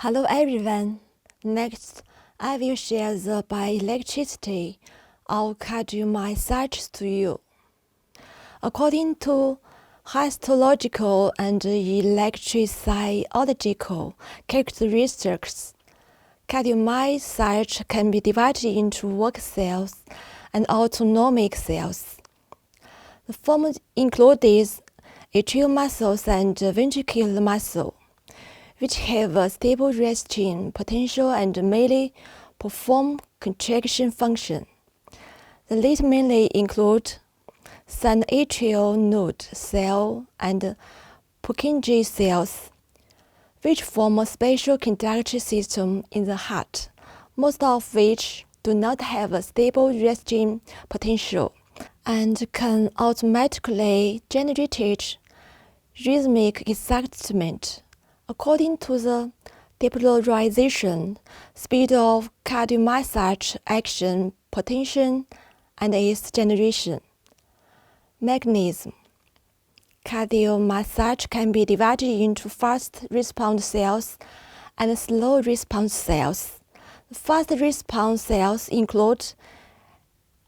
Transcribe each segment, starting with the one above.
Hello everyone. Next, I will share the bioelectricity of cardiomyocytes to you. According to histological and electrophysiological characteristics, cardiomyocytes can be divided into work cells and autonomic cells. The former includes atrial muscles and ventricular muscle, which have a stable resting potential and mainly perform contraction function. The latter mainly include synatrial node cell and Purkinje cells, which form a special conductor system in the heart, most of which do not have a stable resting potential and can automatically generate rhythmic excitement according to the depolarization, speed of cardiomyocyte action potential, and its generation. Mechanism. Cardiomyocytes can be divided into fast response cells and slow response cells. The fast response cells include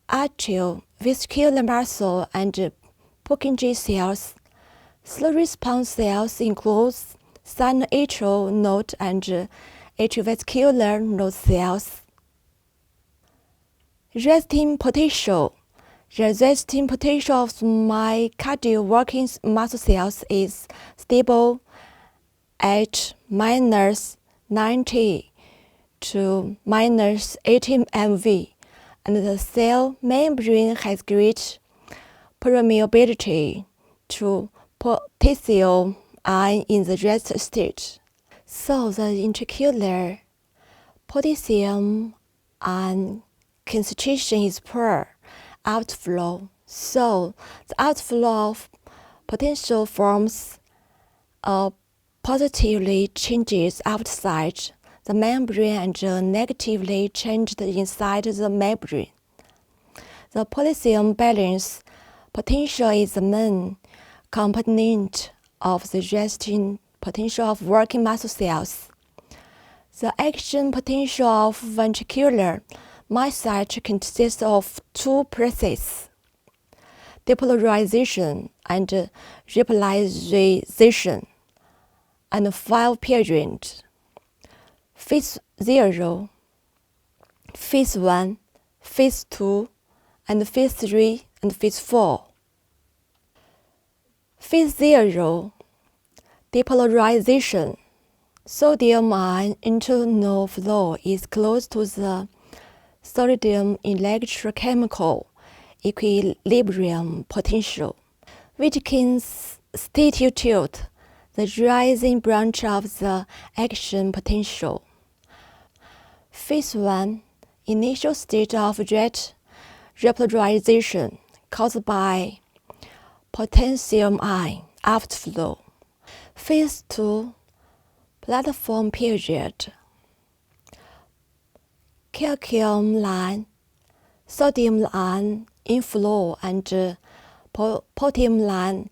atrial, vesicular muscle, and Purkinje cells. Slow response cells include synatrial node and atriovascular node cells. Resting potential. The resting potential of myocardial working muscle cells is stable at -90 to -80 MV, and the cell membrane has great permeability to potassium ion in the rest state. So the intracellular potassium ion concentration is poor outflow. So the outflow of potential forms positively changes outside the membrane and negatively changed inside the membrane. The potassium balance potential is the main component of the resting potential of working muscle cells. The action potential of ventricular myocyte consists of two processes: depolarization and repolarization, and 5 periods: phase 0, phase 1, phase 2, and phase 3, and phase 4. Phase 0, depolarization. Sodium ion internal flow is close to the sodium electrochemical equilibrium potential, which can constitute the rising branch of the action potential. Phase 1, initial state of jet repolarization caused by potassium ion outflow. Phase 2, platform period. Calcium ion, sodium ion inflow, and potassium ion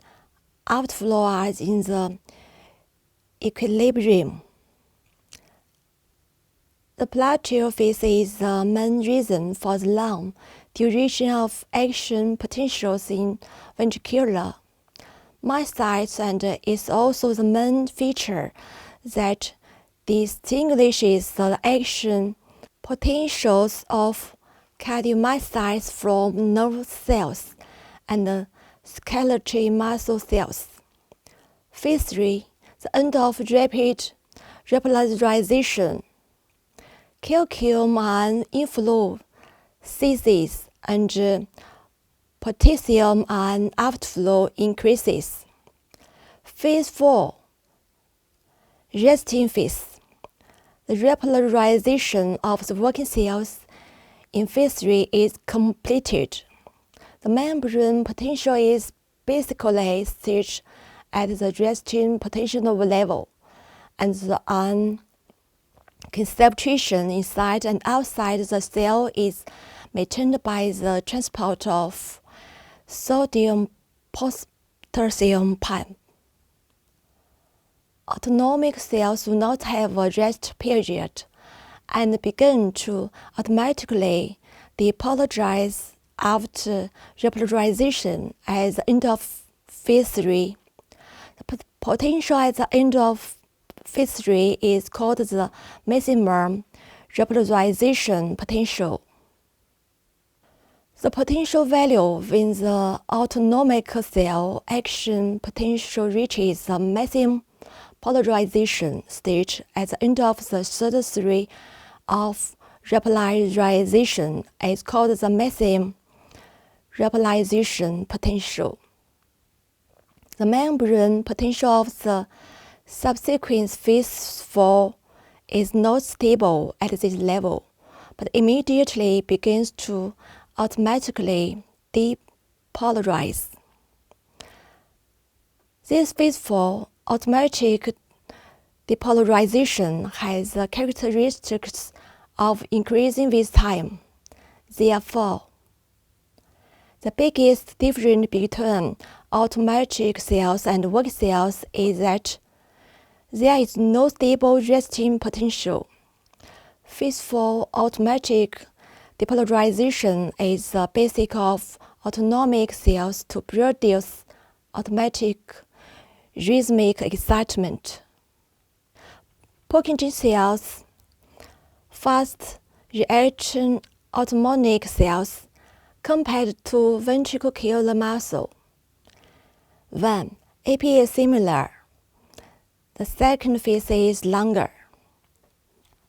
outflow are in the equilibrium. The plateau phase is the main reason for the long duration of action potentials in ventricular myocytes, and is also the main feature that distinguishes the action potentials of cardiomyocytes from nerve cells and skeletal muscle cells. Phase 3, the end of rapid repolarization. Calcium ion inflow ceases and potassium ion outflow increases. Phase 4, resting phase. The repolarization of the working cells in phase 3 is completed. The membrane potential is basically set at the resting potential level, and the ion concentration inside and outside the cell is maintained by the transport of sodium-potassium pump. Autonomic cells do not have a rest period and begin to automatically depolarize after repolarization at the end of phase 3. The potential at the end of phase 3 is called the maximum repolarization potential. The potential value when the autonomic cell action potential reaches the maximum polarization stage at the end of the third degree of repolarization is called the maximum repolarization potential. The membrane potential of the subsequent phase 4 is not stable at this level, but immediately begins to automatically depolarize. This phase 4 automatic depolarization has the characteristics of increasing with time. Therefore, the biggest difference between automatic cells and work cells is that there is no stable resting potential. Phase 4 automatic depolarization is the basic of autonomic cells to produce automatic rhythmic excitement. Purkinje cells, fast reaction autonomic cells compared to ventricular muscle. 1. AP is similar. The second phase is longer.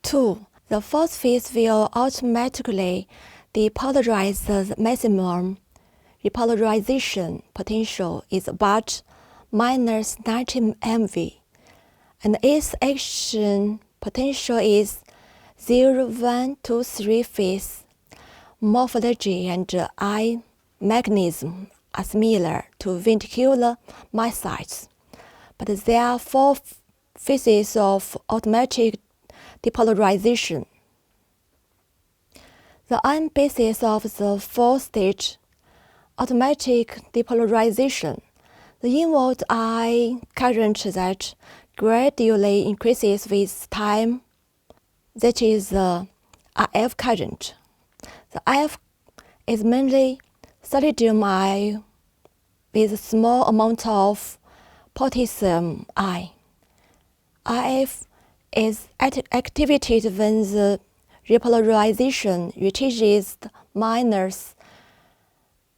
2. The fourth phase will automatically depolarize the maximum repolarization potential is about minus 90 MV, and its action potential is 0, 1, 2, 3 phase. Morphology and eye mechanism are similar to ventricular myocytes, but there are 4 phases of automatic depolarization. The end basis of the 4th stage, automatic depolarization, the inward eye current that gradually increases with time, that is the RF current. The IF is mainly sodium eye with a small amount of potassium ion. RF is activated when the repolarization reaches minus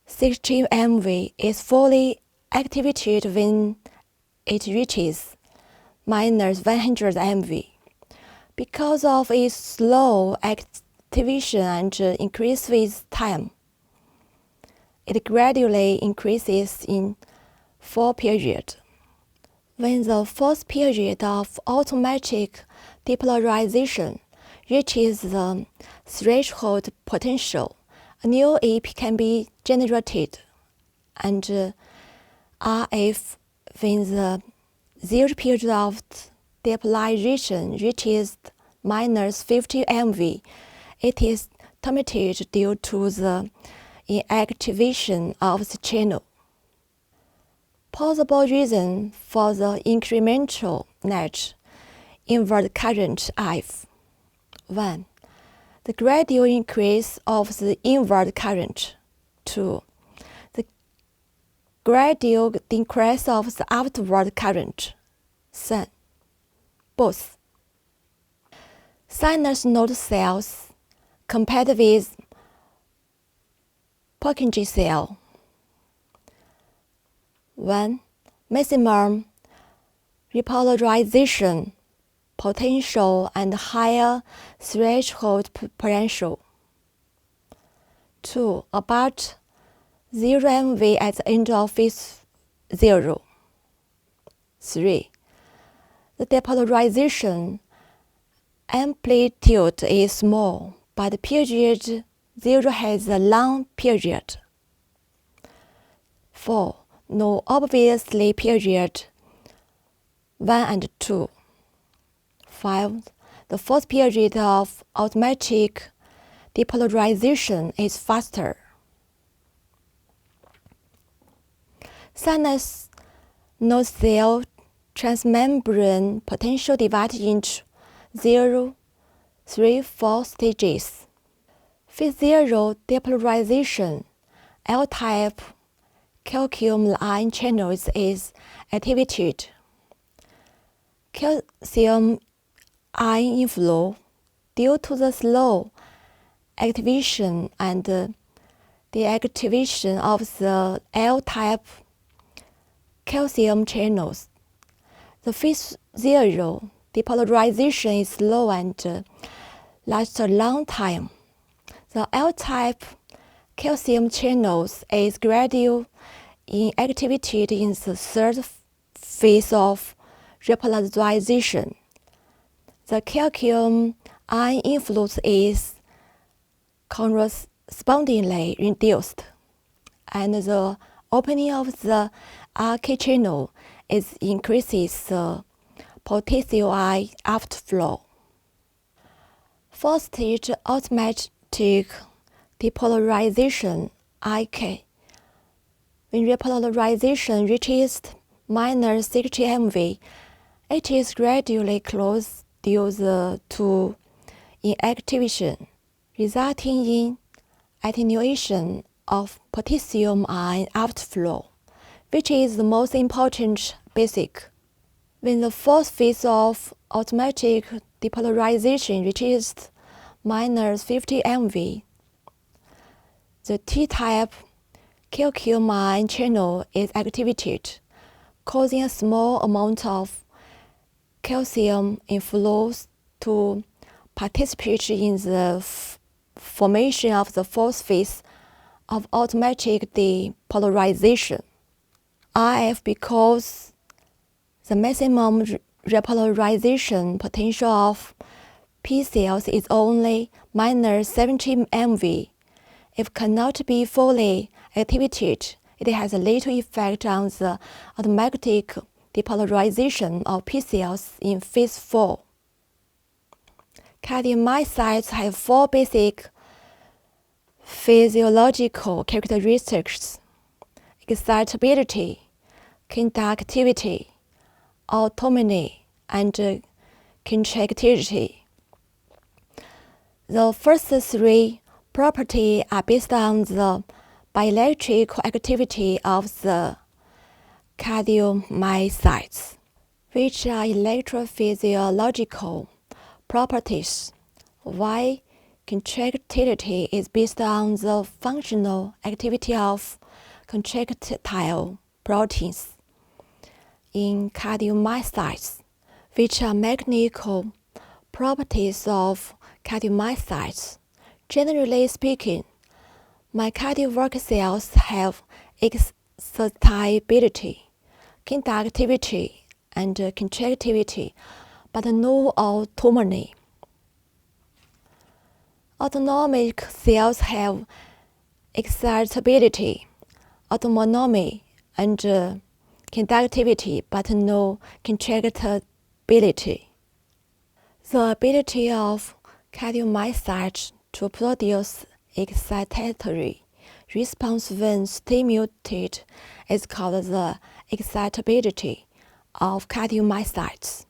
60 MV, is fully activated when it reaches minus 100 MV. Because of its slow activation and increase with time, it gradually increases in 4 periods. When the 4th period of automatic depolarization reaches the threshold potential, a new AP can be generated, and RF, when the 0 period of depolarization reaches minus 50 MV, it is terminated due to the inactivation of the channel. Possible reason for the incremental net inward current IF. 1. The gradual increase of the inward current. 2. The gradual decrease of the outward current. 3. Both. Sinus node cells compared with Purkinje cell. 1. Maximum repolarization potential and higher threshold potential. 2. About 0 MV at the end of phase 0. 3. The depolarization amplitude is small, but period 0 has a long period. 4. No obviously period 1 and 2. 5. The 4th period of automatic depolarization is faster. Sinus node cell transmembrane potential divided into 0, 3, 4 stages. Phase 0 depolarization, L-type calcium ion channels is activated. Calcium ion inflow due to the slow activation and deactivation of the L-type calcium channels. The phase 0 depolarization is slow and lasts a long time. The L-type calcium channels is gradually inactivated in the third phase of repolarization. The calcium ion influx is correspondingly reduced, and the opening of the RK channel increases the potassium ion outflow. Four-stage automatic depolarization IK. When repolarization reaches -60 MV, it is gradually closed due to inactivation, resulting in attenuation of potassium ion outflow, which is the most important basic. When the fourth phase of automatic depolarization reaches -50 MV, the T-type calcium ion channel is activated, causing a small amount of calcium inflows to participate in the formation of the fourth phase of automatic depolarization. RF, because the maximum repolarization potential of P cells is only -70 MV. If cannot be fully activated, it has a little effect on the automatic depolarization of P cells in phase 4. Cardiomyocytes have four basic physiological characteristics: excitability, conductivity, autonomy, and contractility. The first three properties are based on the bioelectrical activity of the cardiomyocytes, which are electrophysiological properties, while contractility is based on the functional activity of contractile proteins in cardiomyocytes, which are mechanical properties of cardiomyocytes. Generally speaking, myocardial work cells have excitability, conductivity, and contractility, but no autonomy. Autonomic cells have excitability, autonomy, and conductivity, but no contractility. The ability of cardiomyocytes to produce excitatory response when stimulated is called the excitability of cardiomyocytes.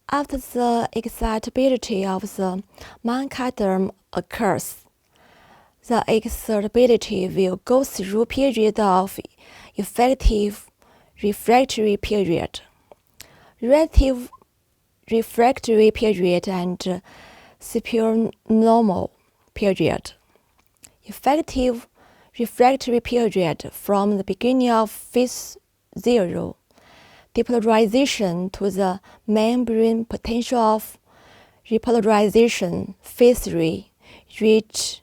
After the excitability of the myocardium occurs, the excitability will go through a period of effective refractory period, relative refractory period, and supernormal period. Effective refractory period from the beginning of phase 0 depolarization to the membrane potential of repolarization phase 3 reach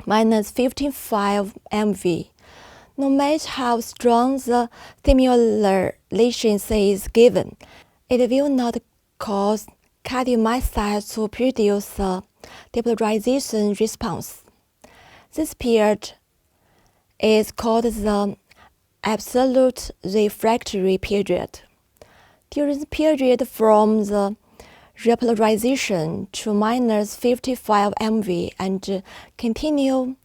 -55 MV. No matter how strong the stimulation is given, it will not cause cardiomyocytes to produce a depolarization response. This period is called the absolute refractory period. During the period from the repolarization to -55 MV and continue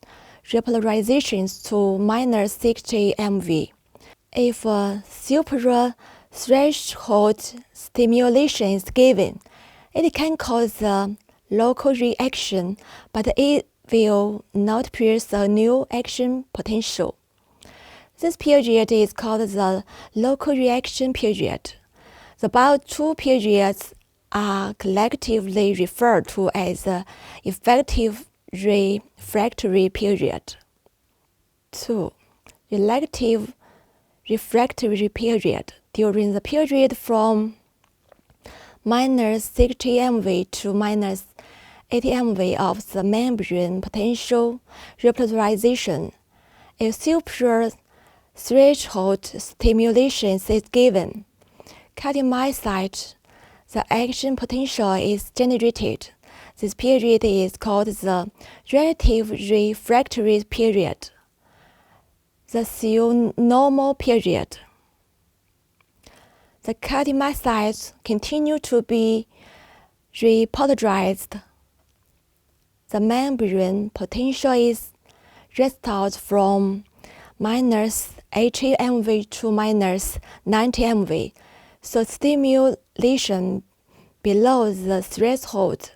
repolarizations to -60 MV. If a threshold stimulation is given, it can cause a local reaction, but it will not produce a new action potential. This period is called the local reaction period. The above two periods are collectively referred to as the effective refractory period. 2. Relative refractory period. During the period from minus 60 MV to minus 80 MV of the membrane potential repolarization, a super threshold stimulation is given. Cardiomyocyte, the action potential is generated. This period is called the relative refractory period, the pseudo-normal period. The cardiomyocytes continue to be repolarized. The membrane potential is restored from minus 80 MV to minus 90 MV, so stimulation below the threshold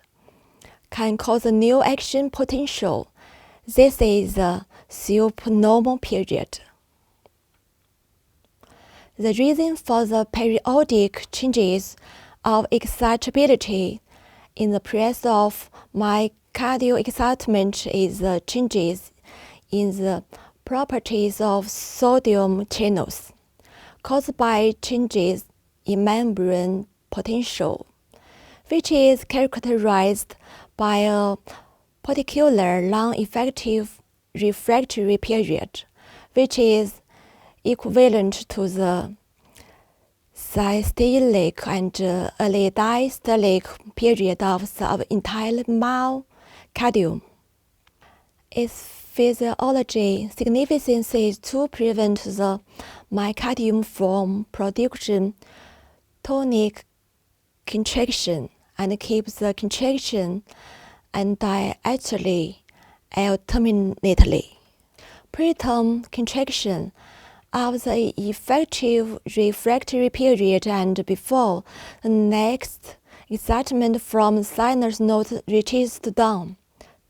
can cause a new action potential. This is the supernormal period. The reason for the periodic changes of excitability in the presence of myocardial excitement is the changes in the properties of sodium channels caused by changes in membrane potential, which is characterized by a particular long-effective refractory period, which is equivalent to the systolic and early diastolic period of the entire myocardium. Its physiology significance is to prevent the myocardium from producing tonic contraction and keep the contraction diastole alternately. Preterm contraction of the effective refractory period and before the next excitement from sinus node reaches down.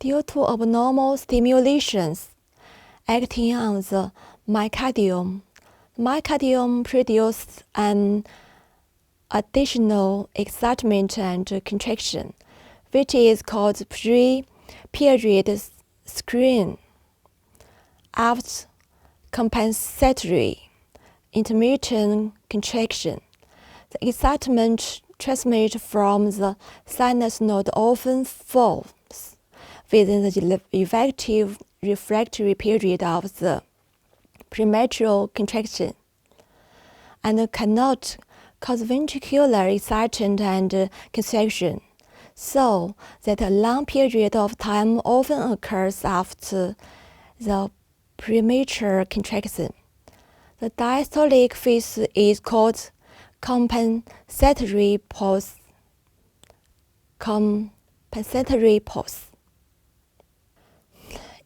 Due to abnormal stimulations acting on the myocardium produces an additional excitement and contraction, which is called pre-period screen. After compensatory intermittent contraction, the excitement transmitted from the sinus node often falls within the effective refractory period of the premature contraction and cannot cause ventricular excitation and contraction, so that a long period of time often occurs after the premature contraction. The diastolic phase is called compensatory pause.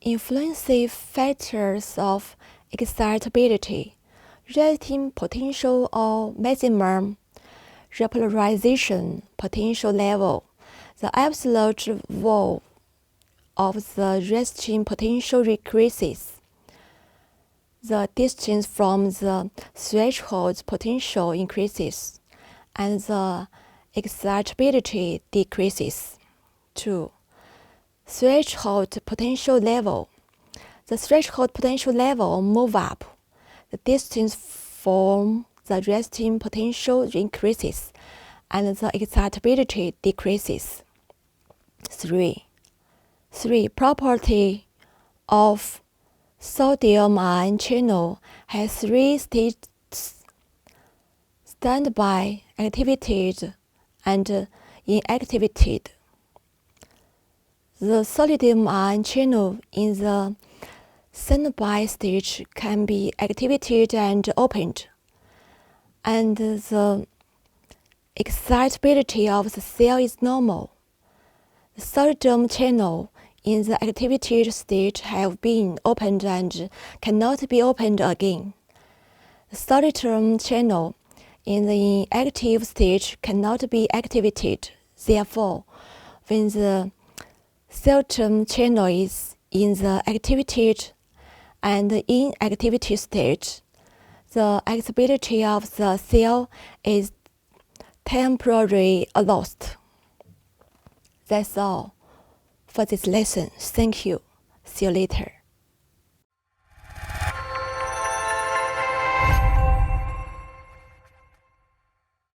Influencing factors of excitability: resting potential or maximum repolarization potential level. The absolute value of the resting potential decreases. The distance from the threshold potential increases, and the excitability decreases. 2. Threshold potential level. The threshold potential level moves up. The distance from the resting potential increases, and the excitability decreases. 3. Property of sodium ion channel has 3 states: standby, activated, and inactivated. The sodium ion channel in the standby stage can be activated and opened, and the excitability of the cell is normal. The sodium channel in the activated state have been opened and cannot be opened again. The sodium channel in the inactive stage cannot be activated. Therefore, when the sodium channel is in the activated and inactivity stage, the accessibility of the cell is temporarily lost. That's all for this lesson. Thank you. See you later.